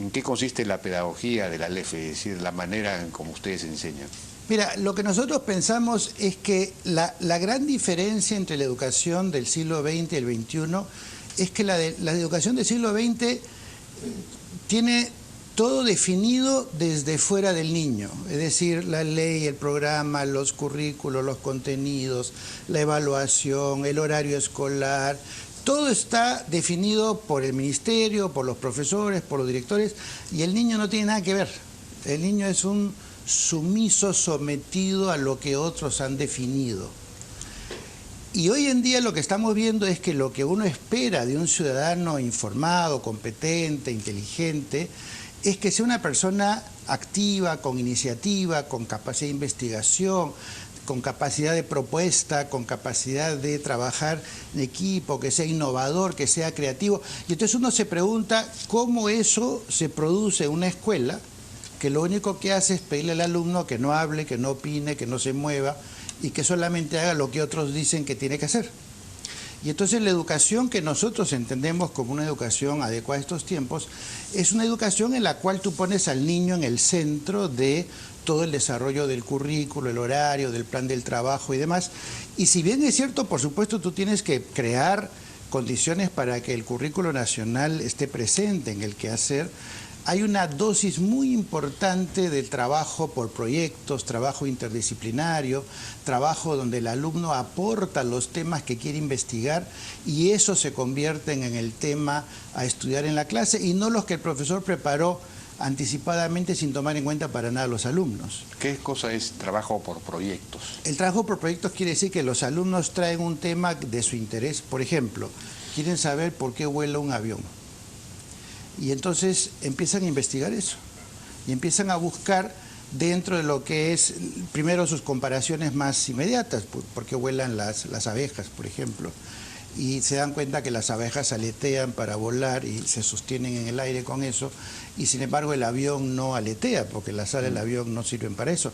¿En qué consiste la pedagogía de la LEF, es decir, la manera en como ustedes enseñan? Mira, lo que nosotros pensamos es que la gran diferencia entre la educación del siglo XX y el XXI es que la educación del siglo XX tiene todo definido desde fuera del niño, es decir, la ley, el programa, los currículos, los contenidos, la evaluación, el horario escolar. Todo está definido por el ministerio, por los profesores, por los directores, y el niño no tiene nada que ver. El niño es un sumiso, sometido a lo que otros han definido. Y hoy en día lo que estamos viendo es que lo que uno espera de un ciudadano informado, competente, inteligente, es que sea una persona activa, con iniciativa, con capacidad de investigación, con capacidad de propuesta, con capacidad de trabajar en equipo, que sea innovador, que sea creativo. Y entonces uno se pregunta cómo eso se produce en una escuela que lo único que hace es pedirle al alumno que no hable, que no opine, que no se mueva y que solamente haga lo que otros dicen que tiene que hacer. Y entonces la educación que nosotros entendemos como una educación adecuada a estos tiempos es una educación en la cual tú pones al niño en el centro de todo el desarrollo del currículo, el horario, del plan del trabajo y demás. Y si bien es cierto, por supuesto, tú tienes que crear condiciones para que el currículo nacional esté presente en el quehacer, hay una dosis muy importante de trabajo por proyectos, trabajo interdisciplinario, trabajo donde el alumno aporta los temas que quiere investigar y eso se convierte en el tema a estudiar en la clase y no los que el profesor preparó anticipadamente sin tomar en cuenta para nada a los alumnos. ¿Qué cosa es trabajo por proyectos? El trabajo por proyectos quiere decir que los alumnos traen un tema de su interés. Por ejemplo, quieren saber por qué vuela un avión. Y entonces empiezan a investigar eso. Y empiezan a buscar dentro de lo que es, primero sus comparaciones más inmediatas, por qué vuelan las abejas, por ejemplo. Y se dan cuenta que las abejas aletean para volar y se sostienen en el aire con eso, y sin embargo el avión no aletea, porque las alas del avión no sirven para eso.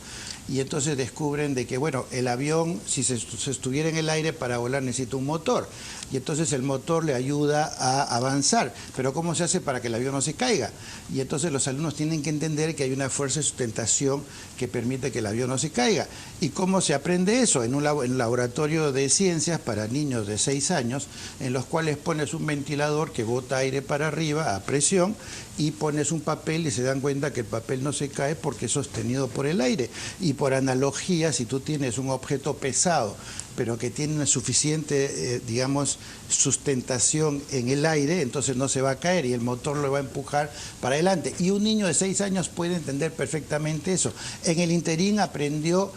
Y entonces descubren de que, bueno, el avión, si se estuviera en el aire para volar necesita un motor, y entonces el motor le ayuda a avanzar. Pero ¿cómo se hace para que el avión no se caiga? Y entonces los alumnos tienen que entender que hay una fuerza de sustentación que permite que el avión no se caiga. ¿Y cómo se aprende eso? En un laboratorio de ciencias para niños de 6 años, en los cuales pones un ventilador que bota aire para arriba a presión y pones un papel y se dan cuenta que el papel no se cae porque es sostenido por el aire. Y por analogía, si tú tienes un objeto pesado pero que tiene una suficiente, digamos, sustentación en el aire, entonces no se va a caer y el motor lo va a empujar para adelante. Y un niño de 6 años puede entender perfectamente eso. En el interín aprendió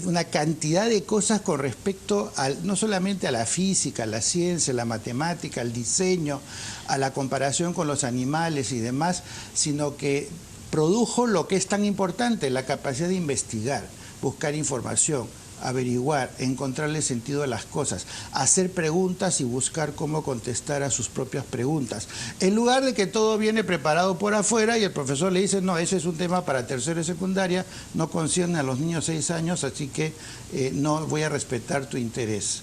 una cantidad de cosas con respecto no solamente a la física, a la ciencia, a la matemática, al diseño, a la comparación con los animales y demás, sino que produjo lo que es tan importante, la capacidad de investigar, buscar información, averiguar, encontrarle sentido a las cosas, hacer preguntas y buscar cómo contestar a sus propias preguntas. En lugar de que todo viene preparado por afuera y el profesor le dice, no, ese es un tema para tercero y secundaria, no concierne a los niños 6 años, así que no voy a respetar tu interés.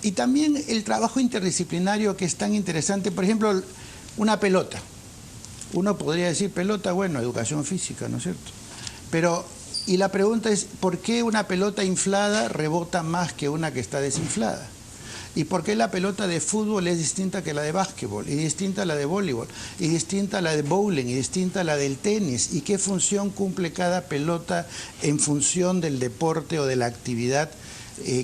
Y también el trabajo interdisciplinario que es tan interesante, por ejemplo, una pelota. Uno podría decir pelota, bueno, educación física, ¿no es cierto? Pero y la pregunta es, ¿por qué una pelota inflada rebota más que una que está desinflada? ¿Y por qué la pelota de fútbol es distinta que la de básquetbol? Y distinta a la de voleibol, y distinta a la de bowling, y distinta a la del tenis. ¿Y qué función cumple cada pelota en función del deporte o de la actividad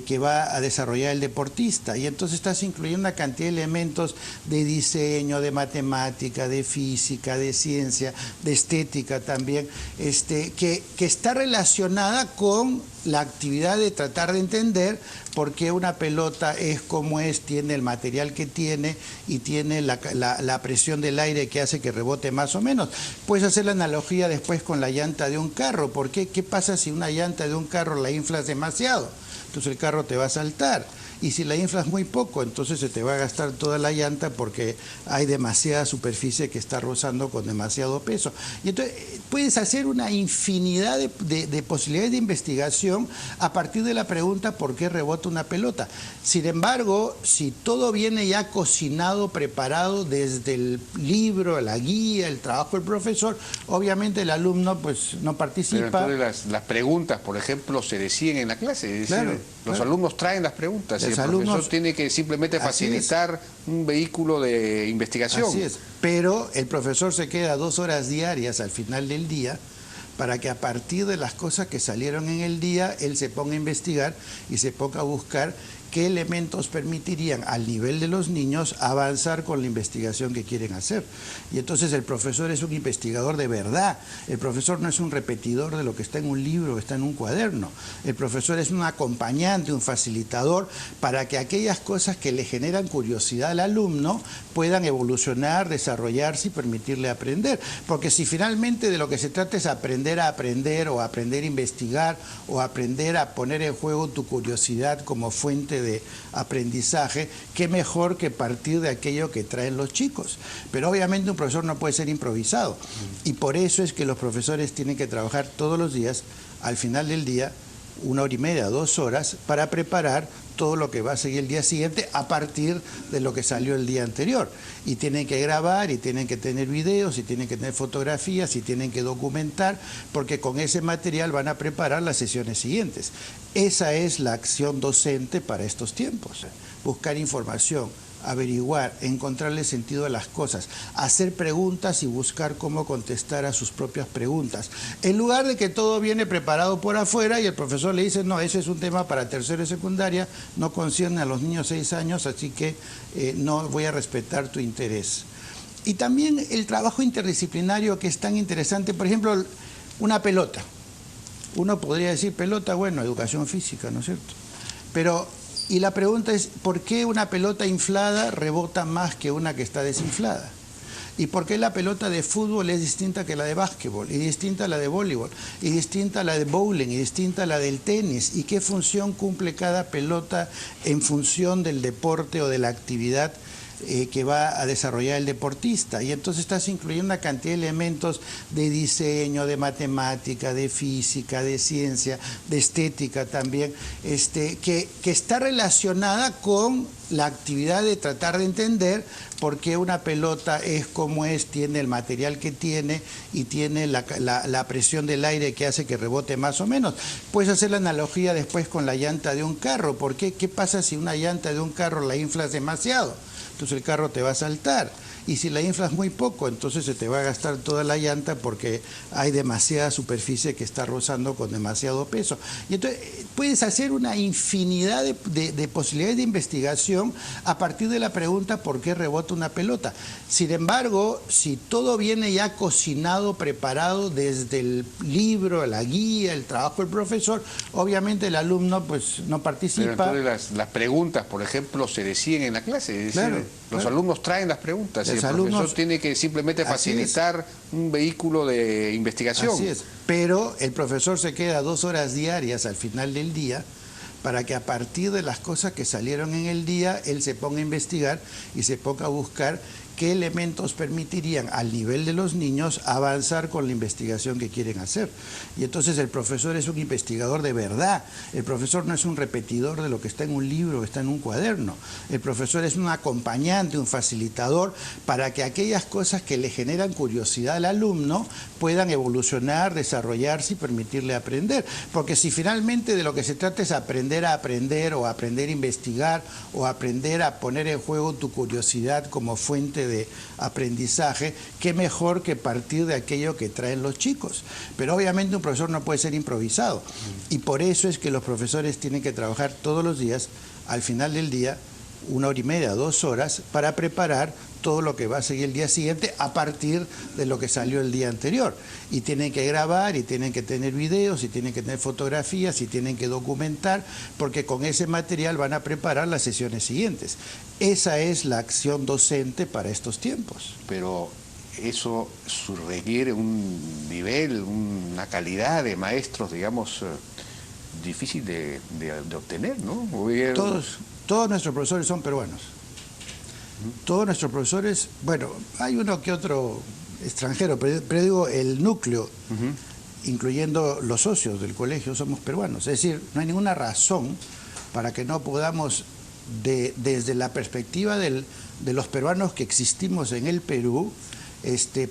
que va a desarrollar el deportista? Y entonces estás incluyendo una cantidad de elementos de diseño, de matemática, de física, de ciencia, de estética también, que está relacionada con la actividad de tratar de entender por qué una pelota es como es, tiene el material que tiene y tiene la presión del aire que hace que rebote más o menos. Puedes hacer la analogía después con la llanta de un carro. ¿Por qué? ¿Qué pasa si una llanta de un carro la inflas demasiado? Entonces el carro te va a saltar. Y si la inflas muy poco, entonces se te va a gastar toda la llanta porque hay demasiada superficie que está rozando con demasiado peso. Y entonces puedes hacer una infinidad de posibilidades de investigación a partir de la pregunta ¿por qué rebota una pelota? Sin embargo, si todo viene ya cocinado, preparado desde el libro, la guía, el trabajo del profesor, obviamente el alumno pues no participa. Pero entonces las preguntas, por ejemplo, se deciden en la clase. Es decir, Claro, los claro. alumnos traen las preguntas y el Los profesor alumnos- tiene que simplemente facilitar un vehículo de investigación. Así es, pero el profesor se queda 2 horas diarias al final del día para que a partir de las cosas que salieron en el día, él se ponga a investigar y se ponga a buscar qué elementos permitirían al nivel de los niños avanzar con la investigación que quieren hacer. Y entonces el profesor es un investigador de verdad. El profesor no es un repetidor de lo que está en un libro, que está en un cuaderno. El profesor es un acompañante, un facilitador para que aquellas cosas que le generan curiosidad al alumno puedan evolucionar, desarrollarse y permitirle aprender. Porque si finalmente de lo que se trata es aprender a aprender o aprender a investigar o aprender a poner en juego tu curiosidad como fuente de aprendizaje, qué mejor que partir de aquello que traen los chicos. Pero obviamente un profesor no puede ser improvisado y por eso es que los profesores tienen que trabajar todos los días, al final del día, 1 hora y media, 2 horas, para preparar todo lo que va a seguir el día siguiente a partir de lo que salió el día anterior. Y tienen que grabar, y tienen que tener videos, y tienen que tener fotografías, y tienen que documentar, porque con ese material van a preparar las sesiones siguientes. Esa es la acción docente para estos tiempos. Buscar información, averiguar, encontrarle sentido a las cosas, hacer preguntas y buscar cómo contestar a sus propias preguntas. En lugar de que todo viene preparado por afuera y el profesor le dice, no, ese es un tema para tercero y secundaria, no concierne a los niños 6 años, así que no voy a respetar tu interés. Y también el trabajo interdisciplinario que es tan interesante, por ejemplo, una pelota. Uno podría decir pelota, bueno, educación física, ¿no es cierto? Pero y la pregunta es, ¿por qué una pelota inflada rebota más que una que está desinflada? ¿Y por qué la pelota de fútbol es distinta que la de básquetbol? Y distinta a la de voleibol, y distinta a la de bowling, y distinta a la del tenis. ¿Y qué función cumple cada pelota en función del deporte o de la actividad que va a desarrollar el deportista? Y entonces estás incluyendo una cantidad de elementos de diseño, de matemática, de física, de ciencia, de estética también, que está relacionada con la actividad de tratar de entender por qué una pelota es como es, tiene el material que tiene y tiene la presión del aire que hace que rebote más o menos. Puedes hacer la analogía después con la llanta de un carro. ¿Por qué? ¿Qué pasa si una llanta de un carro la inflas demasiado? Entonces el carro te va a saltar. Y si la inflas muy poco, entonces se te va a gastar toda la llanta porque hay demasiada superficie que está rozando con demasiado peso. Y entonces puedes hacer una infinidad de posibilidades de investigación a partir de la pregunta ¿por qué rebota una pelota? Sin embargo, si todo viene ya cocinado, preparado desde el libro, la guía, el trabajo del profesor, obviamente el alumno pues no participa. Pero entonces las preguntas, por ejemplo, se deciden en la clase. Es decir, Claro, los claro. alumnos traen las preguntas y el Los profesor alumnos- tiene que simplemente facilitar un vehículo de investigación. Así es, pero el profesor se queda 2 horas diarias al final del día para que a partir de las cosas que salieron en el día, él se ponga a investigar y se ponga a buscar qué elementos permitirían al nivel de los niños avanzar con la investigación que quieren hacer. Y entonces el profesor es un investigador de verdad. El profesor no es un repetidor de lo que está en un libro, que está en un cuaderno. El profesor es un acompañante, un facilitador para que aquellas cosas que le generan curiosidad al alumno puedan evolucionar, desarrollarse y permitirle aprender. Porque si finalmente de lo que se trata es aprender a aprender o aprender a investigar o aprender a poner en juego tu curiosidad como fuente de aprendizaje, qué mejor que partir de aquello que traen los chicos. Pero obviamente un profesor no puede ser improvisado y por eso es que los profesores tienen que trabajar todos los días, al final del día, 1 hora y media, 2 horas, para preparar todo lo que va a seguir el día siguiente a partir de lo que salió el día anterior. Y tienen que grabar, y tienen que tener videos, y tienen que tener fotografías, y tienen que documentar, porque con ese material van a preparar las sesiones siguientes. Esa es la acción docente para estos tiempos. Pero eso requiere un nivel, una calidad de maestros, digamos, difícil de obtener, ¿no? todos nuestros profesores son peruanos. Todos nuestros profesores, bueno, hay uno que otro extranjero, pero digo, el núcleo, incluyendo los socios del colegio, somos peruanos. Es decir, no hay ninguna razón para que no podamos, desde la perspectiva de los peruanos que existimos en el Perú,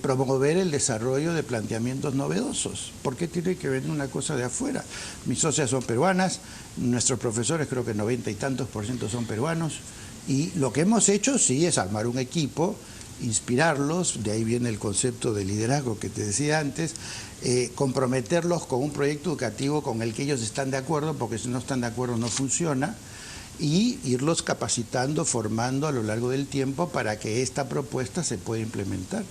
promover el desarrollo de planteamientos novedosos. ¿Por qué tiene que venir una cosa de afuera? Mis socias son peruanas, nuestros profesores creo que 90 y tantos % son peruanos, y lo que hemos hecho sí es armar un equipo, inspirarlos, de ahí viene el concepto de liderazgo que te decía antes, comprometerlos con un proyecto educativo con el que ellos están de acuerdo, porque si no están de acuerdo no funciona, y irlos capacitando, formando a lo largo del tiempo para que esta propuesta se pueda implementar.